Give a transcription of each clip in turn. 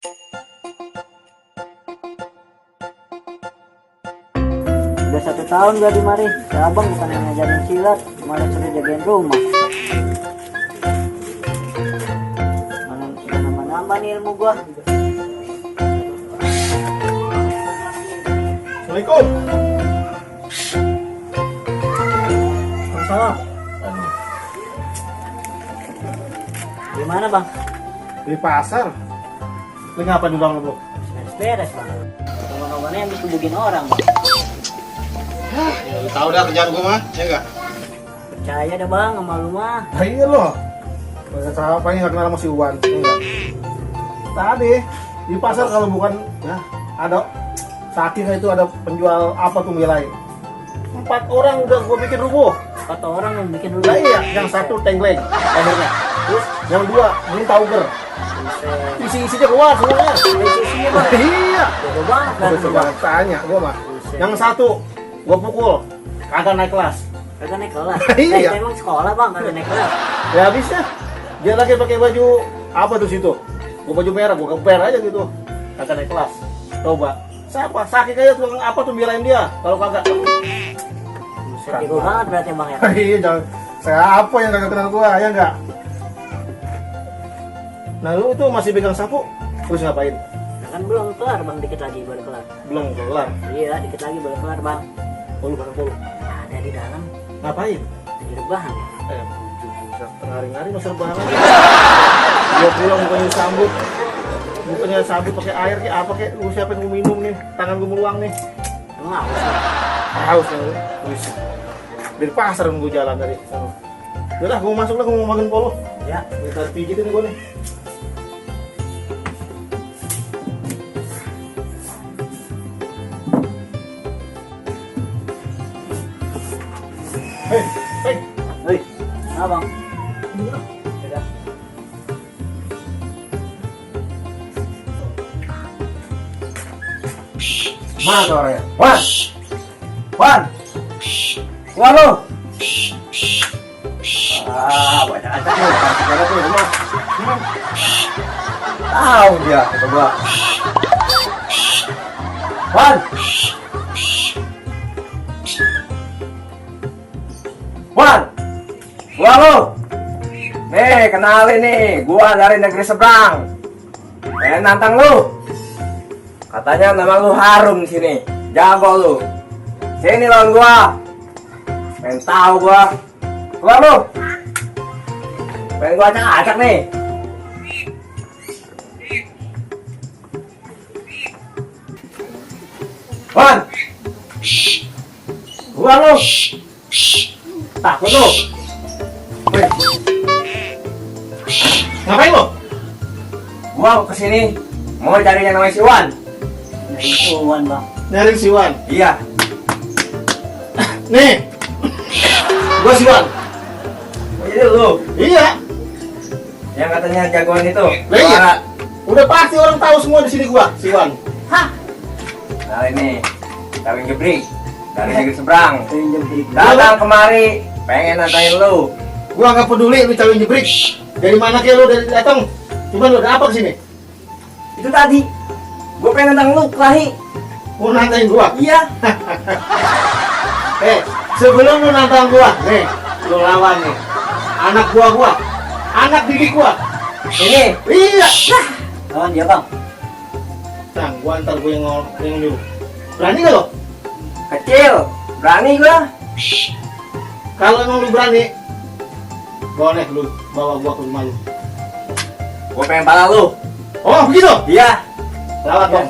Udah 1 tahun gak di mari. Si abang bukan yang ngajarin silat, malah suruh jagain rumah. Mana sudah nambah-nambah nih ilmu gua. Assalamualaikum. Salam. Gimana bang? Di pasar. Lagi ngapa di dalam lu? Beres bang. Kawan-kawannya yang dikebukin orang bang. Ya, tahu dah kerjaan gua mah, ya enggak? Percaya deh bang sama lu mah. Iya loh. Banyak siapa yang nggak kenal sama si Uwan, ya enggak? Tadi di pasar kalau bukan ya ada saking itu ada penjual apa tuh mie lain. 4 orang udah gua bikin rubuh. 4 orang yang bikin dulu. Nah iya, yang satu tengkleng lehernya. Terus yang 2 ini tauger. Isi-isinya keluar semuanya. Isinya bang. Iya. Bodo banget kan. Coba tanya gua mah. Yang satu gua pukul, kagak naik kelas. Kagak naik kelas. Iya. Emang sekolah bang kagak naik kelas. Ya habisnya dia lagi pakai baju apa tuh situ? Gua baju merah, gua keper aja gitu. Kagak naik kelas. Coba. Siapa? Sakit aja tuh apa tuh belain dia kalau kagak. Jago banget berarti bang ya. Iya, jangan. Siapa yang kagak kenal gua, ya enggak? Nah, lu tuh masih pegang sapu, terus ngapain? Nah, kan belum kelar bang, dikit lagi baru kelar. Belum kelar. Iya, dikit lagi baru kelar bang. Puluh barang puluh. Ada di dalam, Ngapain? lagi rebahan ya. Tengari-ngari masa rebahan. Dia pulang bukannya sambut. Bukannya sambut pakai air kayak apa kayak lu siapin gua minum nih. Tangan gua meluang nih. Emang haus ya? Haus ya lu. Wis. Dari pasar gua jalan dari sana. Udah, gua masuk lah, gua mau makan polo. Ya. Kita pijitin gua nih. Hei, hei. Hei, nah bang. Udah. Mana tuh orangnya? Wan! Wan! Keluar lu! Banyak aja nih, parkir tuh rumah. Tahu dia, kata gua. Wan! Wan! Keluar lu! Nih, kenalin nih, gua dari negeri seberang. Pengen nantang lu. Katanya nama lu harum di sini. Jago lu. Sini lawan gua. Pengen tahu gua. Keluar lu. Pengen gua acak-acak nih. Wan. Keluar lu. Takut lu. Wih. Ngapain lu? Gua kesini mau cari yang namanya si Wan. Ituan bang. Nyari si Wan? Iya. Nih. Gua si Wan. Oh, jadi lu? Iya. Yang katanya jagoan itu? Lah iya. Udah pasti orang tahu semua di sini gua, si Wan. Hah? Nah ini, Kawin Gebrik dari negeri seberang. Jebrik. Datang kemari, pengen nantangin lu. Gua nggak peduli lu cawin jebrik. Dari mana kayak lu dari datang? Cuman lu ada apa kesini? Itu tadi, gue pengen nantang lu, kelahi. Mau nantain gua? Iya. Sebelum lu nantang gua, nih, lu lawan nih. Anak gua, anak didik gua. Ini, Iya. Lawan dia bang. Nah, gua antar gua yang nyuruh. Berani gak lo? kecil, berani gue. Kalau emang lu berani, boleh lu bawa gua ke rumah lu. Gue pengen pala lu. Oh, begitu? Iya. Lewat dong.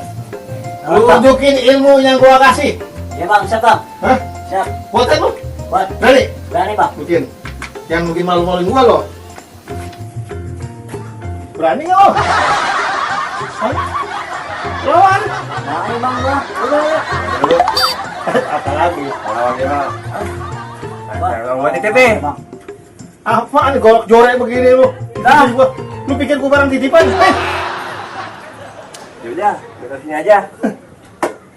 Lu Lewat, Bang. tunjukin ilmu yang gua kasih. Ya bang, siap bang. Hah? Siap. Buat lu? Buat. Berani? Berani bang. Bikin. Jangan bikin malu-maluin gua lo. Berani nggak lo? Hah? Lawan. Berani bang gua. Udah ya. Apa lagi? Kalau gimana? Bang. Kalau gue titip nih. Bang. Apaan nih golok jorek begini lu? Dah. Lu pikir gua barang titipan? Yaudah, kita sini aja.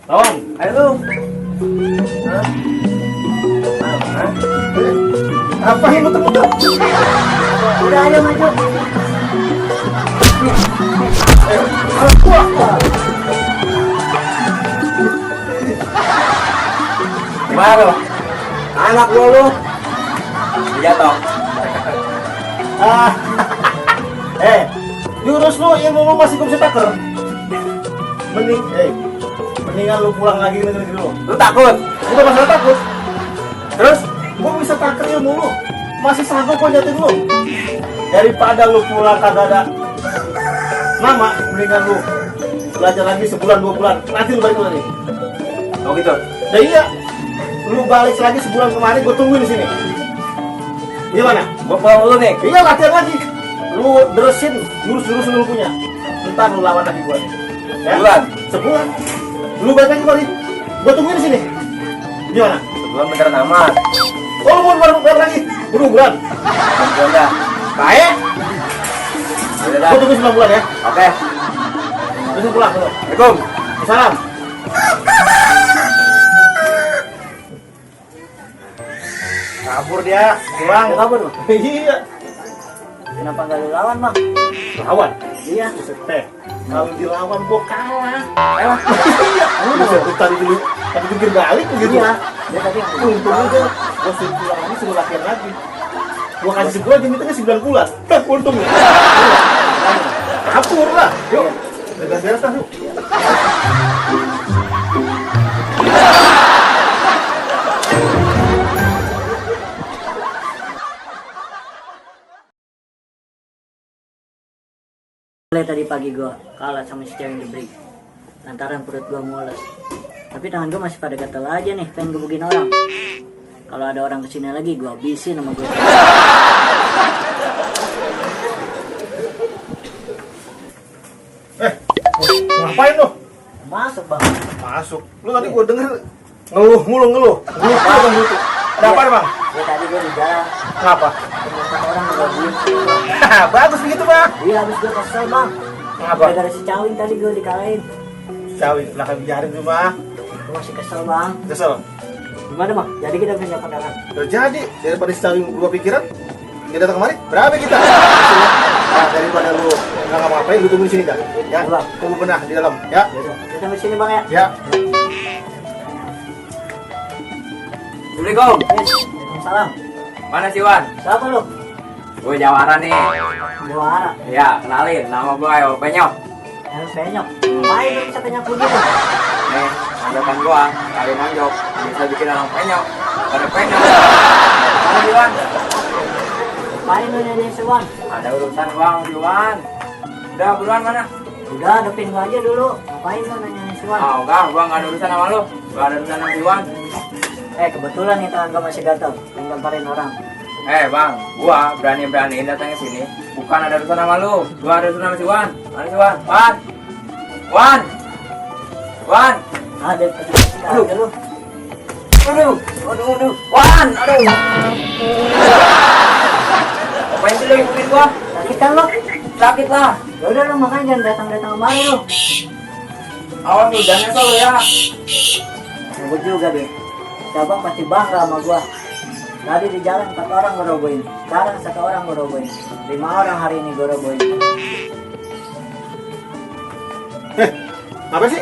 Lawan. Ayo lu. Apa yang lu terputar? Udah ayo maju. Gua Halo. Anak lu. Jatuh. Ah, jurus lu ilmu lu masih gak bisa taker. Mendingan lu pulang lagi ke negeri lu. Lu takut? Bukan masalah takut. Terus, gua bisa taker ilmu lu. Masih sanggup gua nyatin lu. Daripada lu pulang kagak ada nama, mendingan lu belajar lagi sebulan 2 bulan. Nanti lu balik lagi. Oh gitu. Nah iya, lu balik lagi sebulan kemarin, gua tungguin di sini. Gimana? Gua pulang dulu nih. Iya latihan lagi. Lu deresin jurus-jurus lu punya. Ntar lu lawan lagi gua. Ya? Sebulan. Lu balik lagi kali. Gua tungguin di sini. Gimana? Sebulan beneran amat. Oh lu mau baru lagi. Bulan. Sebulan dah. Baik. Udah dah. Gua tunggu 9 bulan ya. Oke. Terus pulang dulu. Assalamualaikum. Salam. Kabur dia, pulang. Dia kabur, Bang? Iya. Kenapa nggak lu lawan, Bang? Lawan. Iya. Buset teh. Kalau dilawan gua kalah. Iya. Lu bisa tadi dulu. Tapi jungkir balik begitu. Iya. Dia tadi yang Untung aja. Gua suruh pulang lagi, suruh latihan lagi. Gua kasih sebulan, dia mintanya 9 bulan. Untung. Kabur lah. Yuk. Beres-beres lah, yuk. Mulai tadi pagi gua kalah sama si cewek yang di break. Lantaran perut gua mules. Tapi tangan gua masih pada gatel aja nih, pengen gebukin orang. Kalau ada orang kesini lagi, gua habisin sama gua. Ngapain lu? Masuk, Bang. Masuk. Lu tadi gua denger ngeluh mulu ngeluh. Ada apa, Bang? Ya tadi gua di jalan, Kenapa? ketemu satu orang ngebukin. Bagus begitu, Bang. Iya, habis gua kesel, Bang. Kenapa? Gara-gara si Cawin tadi gua dikalahin. Cawi, silahkan biarin tuh, Bang. Gua masih kesel, Bang. Kesel. Gimana, Bang? Jadi kita punya pandangan. Terjadi daripada si Cawi berubah pikiran, dia datang kemari, berapa kita? Nah, daripada lu nggak ngapa-ngapain, lu tunggu di sini dah. Ya, Bang. tunggu benah di dalam. Ya, Yaudah, kita sampai sini, Bang ya. ya. Assalamualaikum. Salam. Mana si Wan? Siapa lu? Gue Jawara nih. Jawara. Ya, kenalin. Nama gue Ayo Penyok. Yang penyok. Main lu bisa penyok begitu. Nih, manjokan gue. Kali manjok. Bisa bikin orang penyok. Ada penyok. Mana si Wan? Main lu nyanyi sewan. Ada urusan bang, Wan. Udah, buruan mana? Udah, hadapin gua aja dulu. Ngapain lu nanya sewan? Ah, enggak. Gue nggak ada urusan sama lu. Gue ada urusan sama si Wan. Kebetulan nih tangan gua masih gatel. Pengen gamparin orang. Bang, gua berani-berani datang ke sini. Bukan ada urusan sama lu. Gua ada urusan sama si Wan. Mana si Wan? Wan. Wan. Wan. Ada penyok aja lu. Aduh. Wan, aduh. Apain sih lu ikutin gua? Sakit kan lu? Sakit lah. Ya udah lu makanya jangan datang-datang kemari lu. Awas lu, jangan nyesel lu ya. Gua juga deh. Cabang pasti bangga sama gua. Tadi di jalan 4 orang gua robohin. Sekarang 1 orang gua robohin. 5 orang hari ini gua robohin. Apa sih?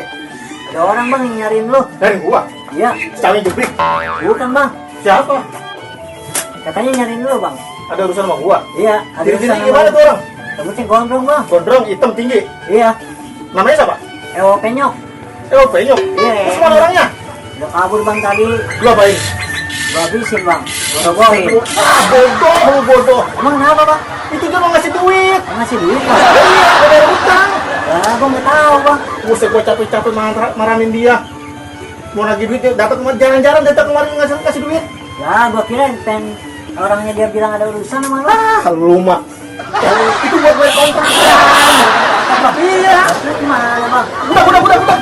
Ada orang, Bang, yang nyariin lu. Dari gua. Iya. Si Cawi jebrik. Bukan, Bang. Siapa? Katanya nyariin lu, Bang. Ada urusan sama gua. Iya, ada Diri-diri urusan gimana sama tuh orang? Rambutnya gondrong, Bang. Gondrong, hitam, tinggi. Iya. Namanya siapa? Ewo penyok. Penyok. Iya. Terus mana orangnya? Udah kabur, Bang, tadi. Lu apain? Gua habisin, Bang. Gua robohin. Bodoh, lu bodoh. Emang kenapa, Bang? Itu dia mau ngasih duit. Ngasih duit, Bang? Iya, ada utang. Ya, gua nggak tahu, Bang. Buset, gua capek-capek marahin dia. Mau lagi duit, datang kemarin, jarang-jarang datang kemarin ngasih duit. Ya, gua kira pengen orangnya dia bilang ada urusan sama lu. Lu mah. Itu buat bayar kontrak. Iya. Lu gimana, Bang? Udah.